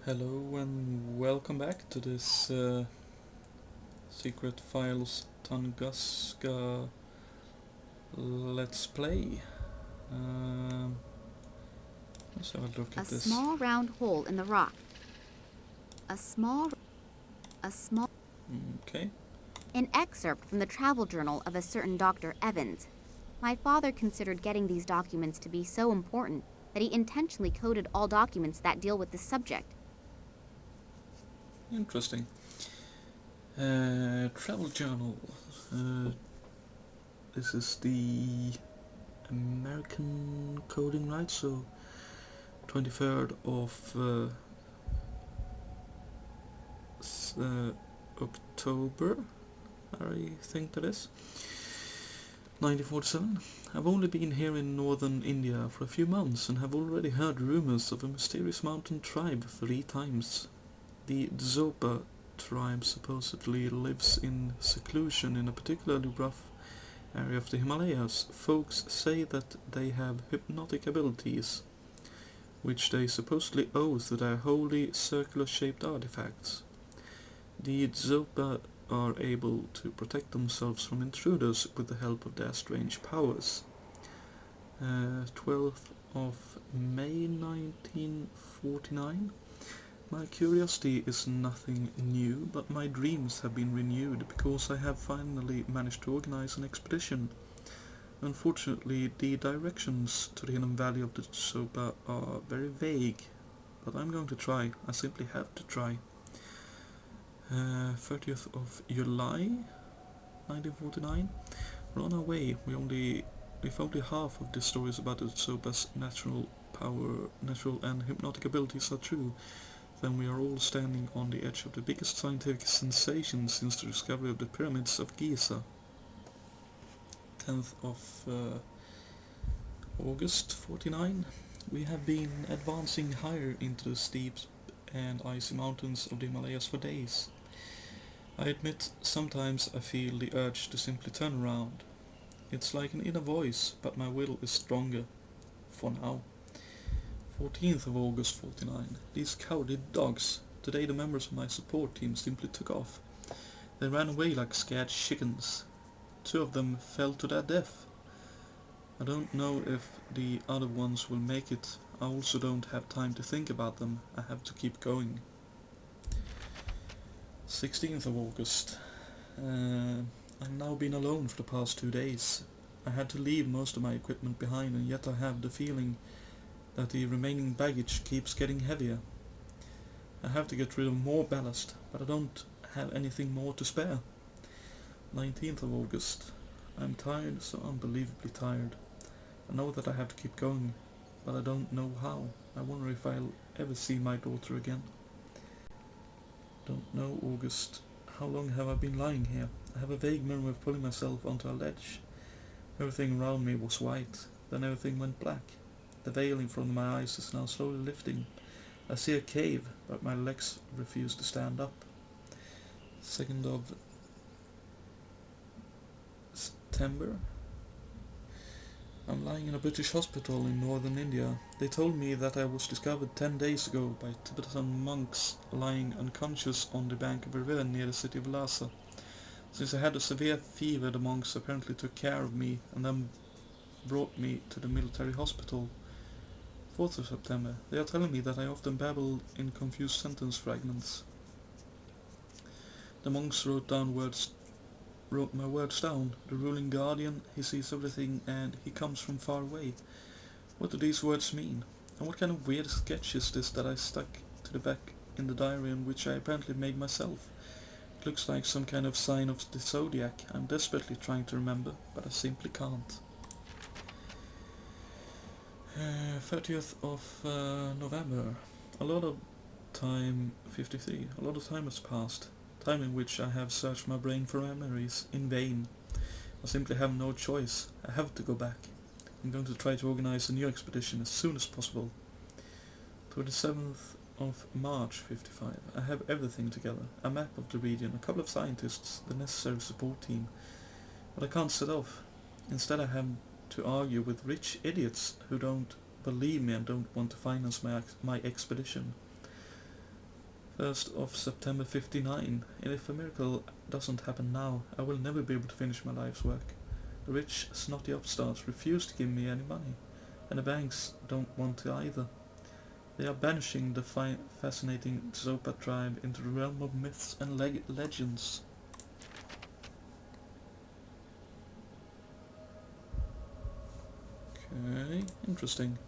Hello and welcome back to this Secret Files Tunguska Let's Play. Um, let's have a look A at this. small round hole in the rock. A small. Okay, An excerpt from the travel journal of a certain Dr. Evans. My father considered getting these documents to be so important that he intentionally coded all documents that deal with this subject. interesting. Travel journal. Uh, this is the American coding, right? So 23rd of October, I think that is. 1947. I've only been here in northern India for a few months and have already heard rumors of a mysterious mountain tribe 3 times. The Zopa tribe supposedly lives in seclusion in a particularly rough area of the Himalayas. Folks say that they have hypnotic abilities, which they supposedly owe to their holy circular-shaped artifacts. The Zopa are able to protect themselves from intruders with the help of their strange powers. 12th of May 1949. My curiosity is nothing new, but my dreams have been renewed because I have finally managed to organize an expedition. Unfortunately, the directions to the hidden valley of the Sopa are very vague, but I'm going to try. I simply have to try. 30th of July 1949. We're on our way. If only half of the stories about the Sopa's natural and hypnotic abilities are true, then we are all standing on the edge of the biggest scientific sensation since the discovery of the pyramids of Giza. 10th of August 49. We have been advancing higher into the steep and icy mountains of the Himalayas for days. I admit sometimes I feel the urge to simply turn around. It's like an inner voice, but my will is stronger. For now. 14th of August 49. These cowardly dogs. Today the members of my support team simply took off. They ran away like scared chickens. 2 of them fell to their death. I don't know if the other ones will make it. I also don't have time to think about them. I have to keep going. 16th of August. I've now been alone for the past 2 days. I had to leave most of my equipment behind, and yet I have the feeling that the remaining baggage keeps getting heavier. I have to get rid of more ballast, but I don't have anything more to spare. 19th of August. I'm tired, so unbelievably tired. I know that I have to keep going, but I don't know how. I wonder if I'll ever see my daughter again. Don't know, August. How long have I been lying here? I have a vague memory of pulling myself onto a ledge. Everything around me was white, then everything went black. The veil in front of my eyes is now slowly lifting. I see a cave, but my legs refuse to stand up. 2nd of September. I'm lying in a British hospital in northern India. They told me that I was discovered 10 days ago by Tibetan monks lying unconscious on the bank of a river near the city of Lhasa. Since I had a severe fever, the monks apparently took care of me and then brought me to the military hospital. 4th of September. They are telling me that I often babble in confused sentence fragments. The monks wrote my words down. The ruling guardian, he sees everything and he comes from far away. What do these words mean? And what kind of weird sketch is this that I stuck to the back in the diary and which I apparently made myself? It looks like some kind of sign of the zodiac. I'm desperately trying to remember, but I simply can't. 30th of November. A lot of time, 53. A lot of time has passed. Time in which I have searched my brain for memories in vain. I simply have no choice. I have to go back. I'm going to try to organize a new expedition as soon as possible. 27th of March 55. I have everything together. A map of the region, a couple of scientists, the necessary support team. But I can't set off. Instead I have to argue with rich idiots who don't believe me and don't want to finance my expedition. 1st of September 59, and if a miracle doesn't happen now, I will never be able to finish my life's work. The rich, snotty upstarts refuse to give me any money, and the banks don't want to either. They are banishing the fascinating Zopa tribe into the realm of myths and legends. Okay, interesting.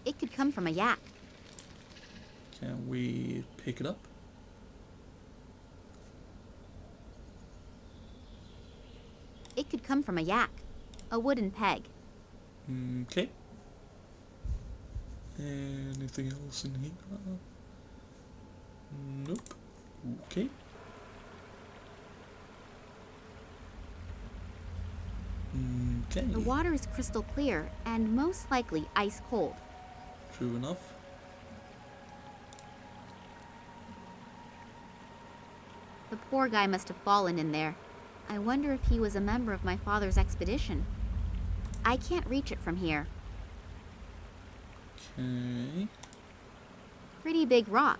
It could come from a yak. Can we pick it up? It could come from a yak. A wooden peg. Okay. Anything else in here? Nope. Okay. Okay. The water is crystal clear and most likely ice cold. True enough. The poor guy must have fallen in there. I wonder if he was a member of my father's expedition. I can't reach it from here. Okay. Pretty big rock.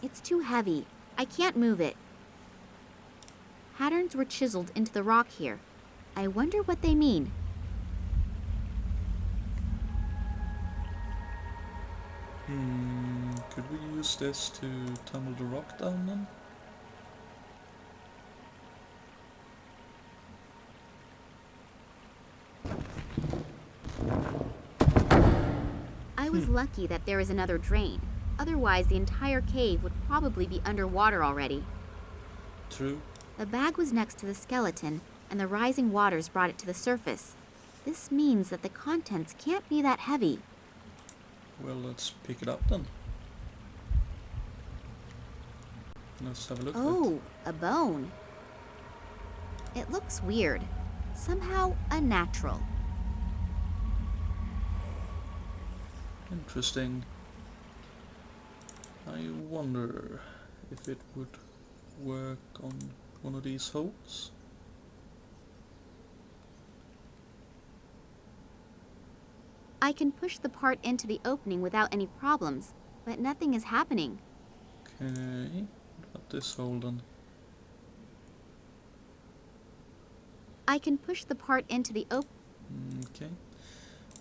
It's too heavy. I can't move it. Patterns were chiseled into the rock here. I wonder what they mean. Could we use this to tumble the rock down then? I was lucky that there is another drain. Otherwise, the entire cave would probably be underwater already. True. The bag was next to the skeleton, and the rising waters brought it to the surface. This means that the contents can't be that heavy. Well, let's pick it up then. Let's have a look at it. Oh, a bone. It looks weird. Somehow unnatural. Interesting. I wonder if it would work on one of these holes. I can push the part into the opening without any problems, but nothing is happening. Okay, what about this hole then? I can push the part into the opening. Okay,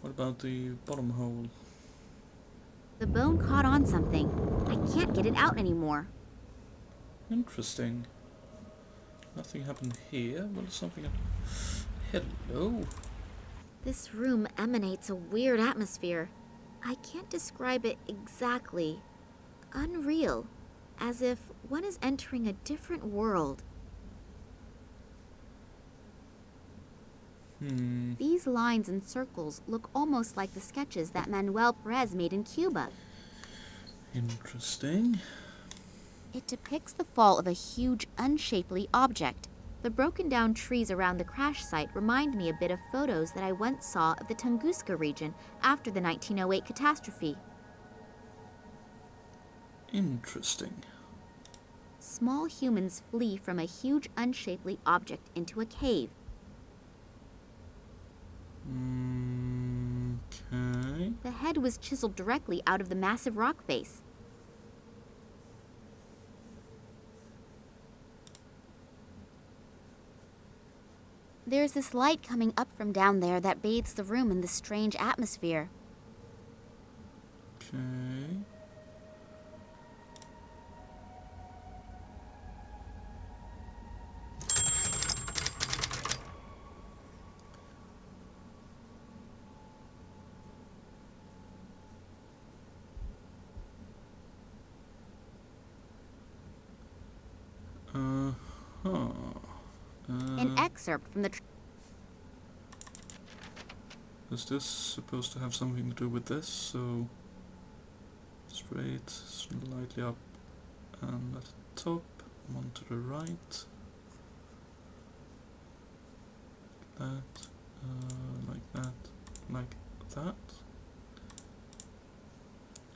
what about the bottom hole? The bone caught on something. I can't get it out anymore. Interesting. Nothing happened here. Well, something. Hello. This room emanates a weird atmosphere. I can't describe it exactly. Unreal. As if one is entering a different world. These lines and circles look almost like the sketches that Manuel Perez made in Cuba. Interesting. It depicts the fall of a huge, unshapely object. The broken down trees around the crash site remind me a bit of photos that I once saw of the Tunguska region after the 1908 catastrophe. Interesting. Small humans flee from a huge, unshapely object into a cave. Okay. The head was chiseled directly out of the massive rock face. There's this light coming up from down there that bathes the room in this strange atmosphere. Okay. An excerpt from the... Is this supposed to have something to do with this? So, straight, slightly up, and at the top, one to the right. That, like that, like that.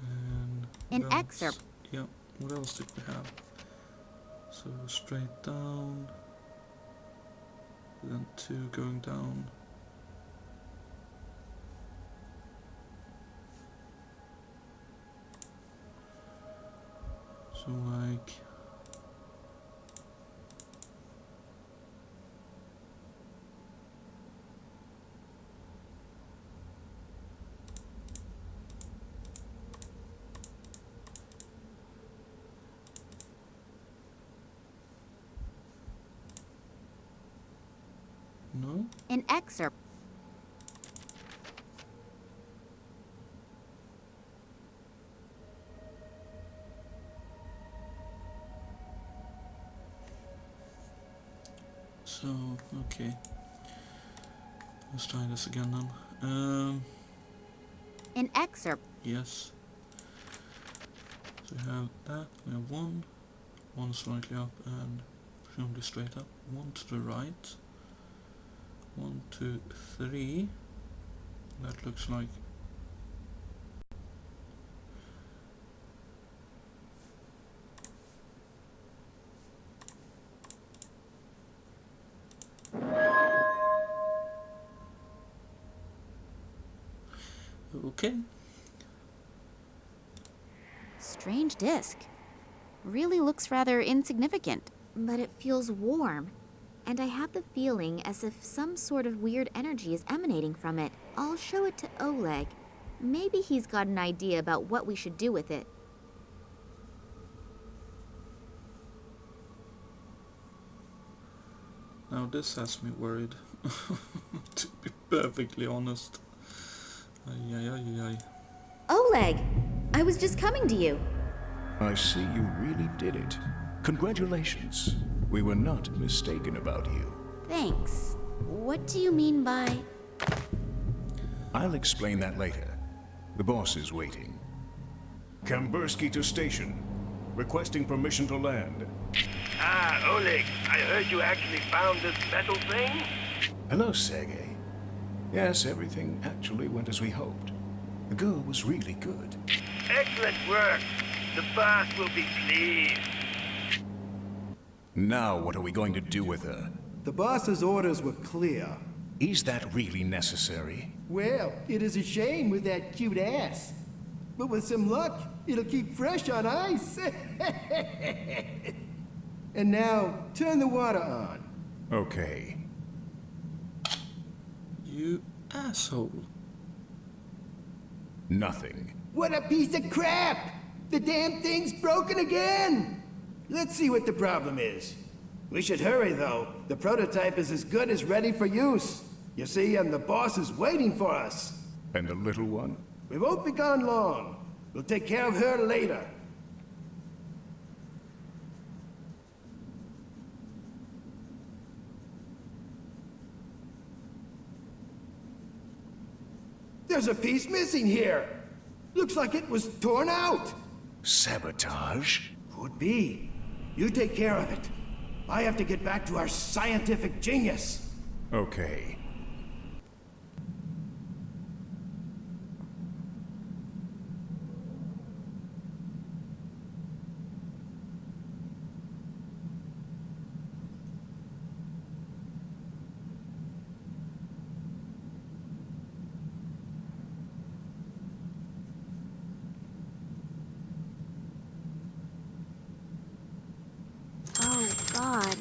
And An what else? excerpt. Yeah, what else did we have? So straight down, then two going down. So So like... No? An excerpt. So, okay. Let's try this again then. An excerpt. Yes. So we have that, we have one slightly up and presumably straight up, one to the right, 1, 2, 3. That looks like... Okay. Strange disc. Really looks rather insignificant, but it feels warm. And I have the feeling as if some sort of weird energy is emanating from it. I'll show it to Oleg. Maybe he's got an idea about what we should do with it. Now this has me worried, to be perfectly honest. Ay, ay, ay, ay. Oleg! I was just coming to you. I see you really did it. Congratulations. We were not mistaken about you. Thanks. What do you mean by... I'll explain that later. The boss is waiting. Kambursky to station. Requesting permission to land. Ah, Oleg, I heard you actually found this metal thing? Hello, Sergey. Yes, everything actually went as we hoped. The girl was really good. Excellent work. The boss will be pleased. Now what are we going to do with her? The boss's orders were clear. Is that really necessary? Well, it is a shame with that cute ass. But with some luck, it'll keep fresh on ice. And now, turn the water on. Okay. You asshole. Nothing. What a piece of crap! The damn thing's broken again! Let's see what the problem is. We should hurry, though. The prototype is as good as ready for use. You see, and the boss is waiting for us. And the little one? We won't be gone long. We'll take care of her later. There's a piece missing here. Looks like it was torn out. Sabotage? Could be. You take care of it. I have to get back to our scientific genius. Okay. Oh, God.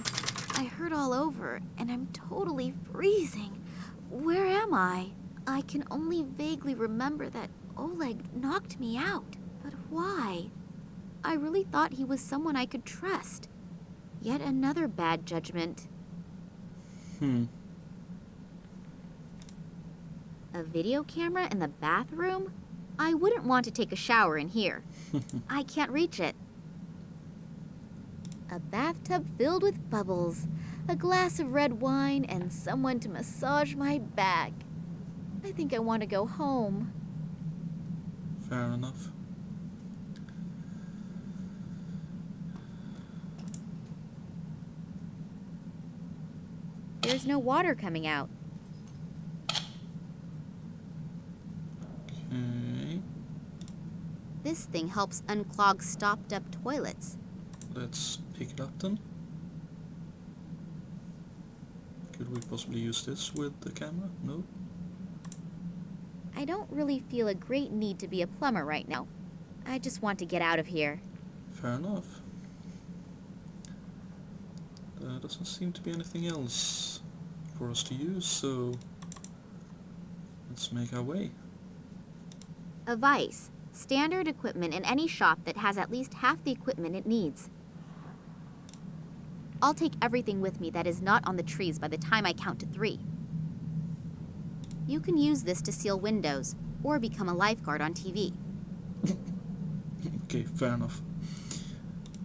I hurt all over, and I'm totally freezing. Where am I? I can only vaguely remember that Oleg knocked me out. But why? I really thought he was someone I could trust. Yet another bad judgment. A video camera in the bathroom? I wouldn't want to take a shower in here. I can't reach it. A bathtub filled with bubbles, a glass of red wine, and someone to massage my back. I think I want to go home. Fair enough. There's no water coming out. Okay. This thing helps unclog stopped-up toilets. Let's pick it up then. Could we possibly use this with the camera? No? I don't really feel a great need to be a plumber right now. I just want to get out of here. Fair enough. There doesn't seem to be anything else for us to use, so let's make our way. A vise. Standard equipment in any shop that has at least half the equipment it needs. I'll take everything with me that is not on the trees by the time I count to 3. You can use this to seal windows, or become a lifeguard on TV. Okay, fair enough.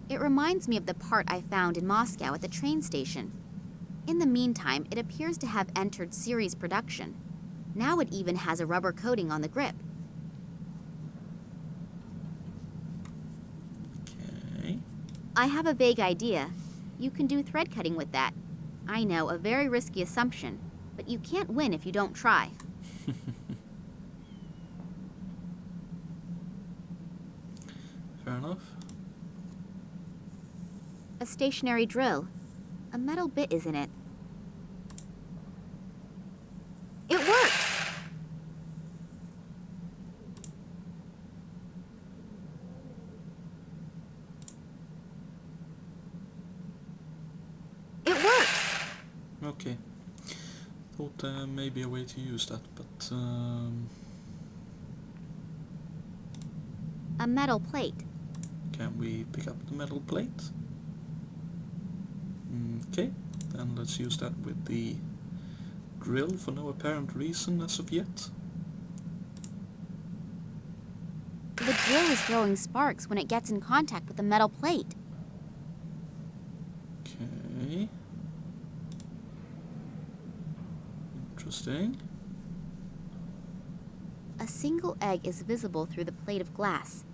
It reminds me of the part I found in Moscow at the train station. In the meantime, it appears to have entered series production. Now it even has a rubber coating on the grip. Okay. I have a vague idea. You can do thread cutting with that. I know, a very risky assumption, but you can't win if you don't try. Fair enough. A stationary drill. A metal bit is in it. It works! It works! Okay. Thought there may be a way to use that, but A metal plate. can we pick up the metal plate? Okay, then let's use that with the drill for no apparent reason as of yet. The drill is throwing sparks when it gets in contact with the metal plate. Okay. Interesting. A single egg is visible through the plate of glass.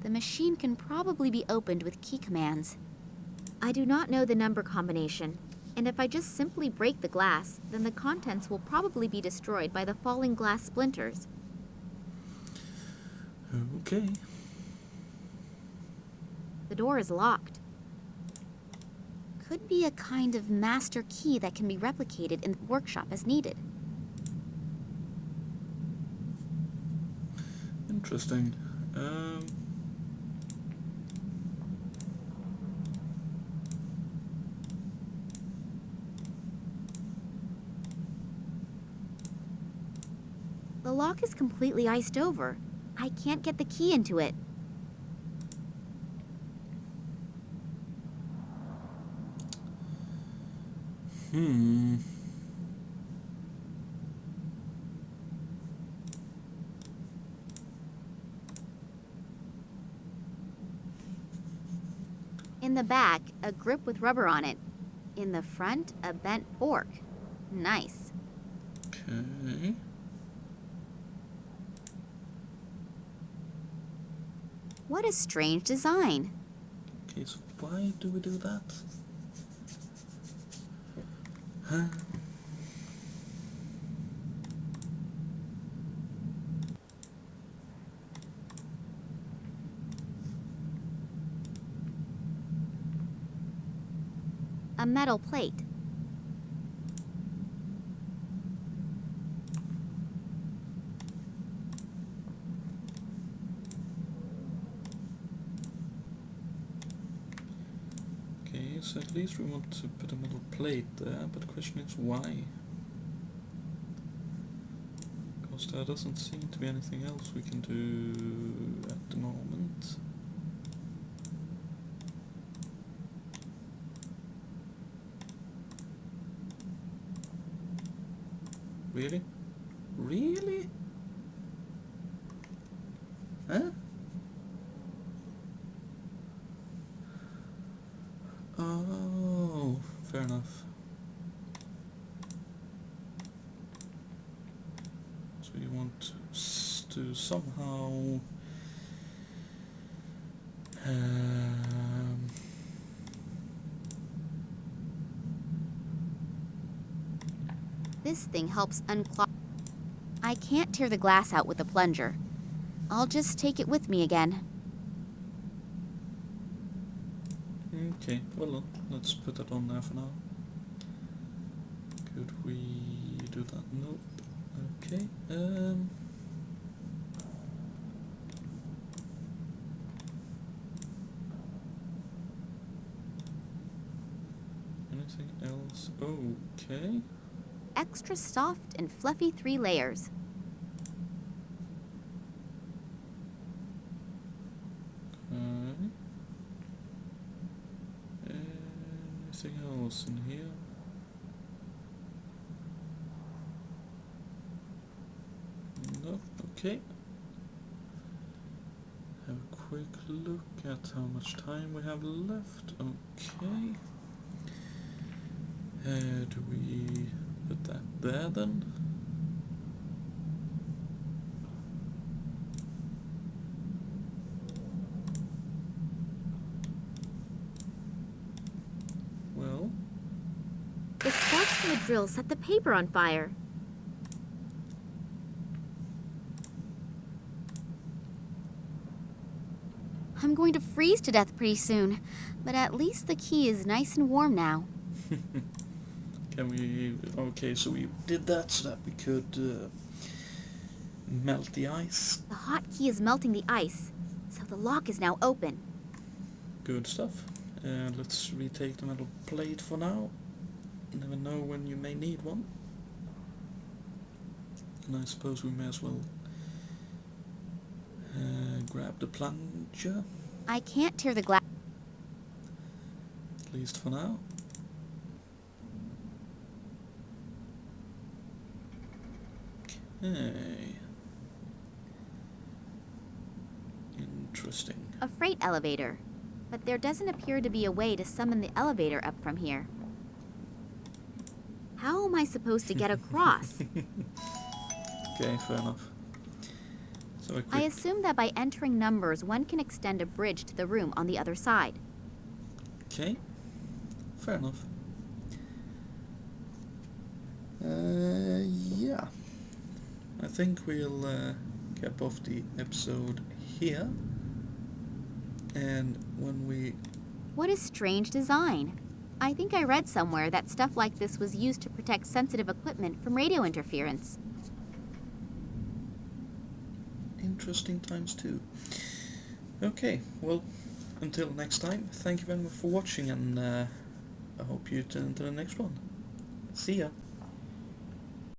The machine can probably be opened with key commands. I do not know the number combination, and if I just simply break the glass, then the contents will probably be destroyed by the falling glass splinters. Okay. The door is locked. Could be a kind of master key that can be replicated in the workshop as needed. Interesting. The lock is completely iced over. I can't get the key into it. In the back, a grip with rubber on it. In the front, a bent fork. Nice. Okay. What a strange design. Okay, so why do we do that? Huh? A metal plate. Okay, so at least we want to put a metal plate there, but the question is why? Because there doesn't seem to be anything else we can do at the moment. Really? Really? Huh? Oh, fair enough. So you want to somehow This thing helps unclog. I can't tear the glass out with the plunger. I'll just take it with me again. okay, well, let's put that on there for now. Could we do that? Nope. Okay, Anything else? Okay. Extra soft and fluffy 3 layers. Okay. Anything else in here? No. Okay. Have a quick look at how much time we have left. Okay. Do we put that there then? Well, The sparks from the drill set the paper on fire. I'm going to freeze to death pretty soon, but at least the key is nice and warm now. can we... Okay, so we did that so that we could melt the ice. The hot key is melting the ice, so the lock is now open. Good stuff. And let's retake the metal plate for now. You never know when you may need one. And I suppose we may as well grab the plunger, I can't tear the glass. at least for now. Okay. Interesting. A freight elevator, but there doesn't appear to be a way to summon the elevator up from here. How am I supposed to get across? Okay, fair enough. So a I quick... assume that by entering numbers, one can extend a bridge to the room on the other side. Okay, fair enough. Yeah. I think we'll cap off the episode here. And when we... What a strange design. I think I read somewhere that stuff like this was used to protect sensitive equipment from radio interference. Interesting times too. Okay, well, until next time, thank you very much for watching, and I hope you tune into the next one. See ya!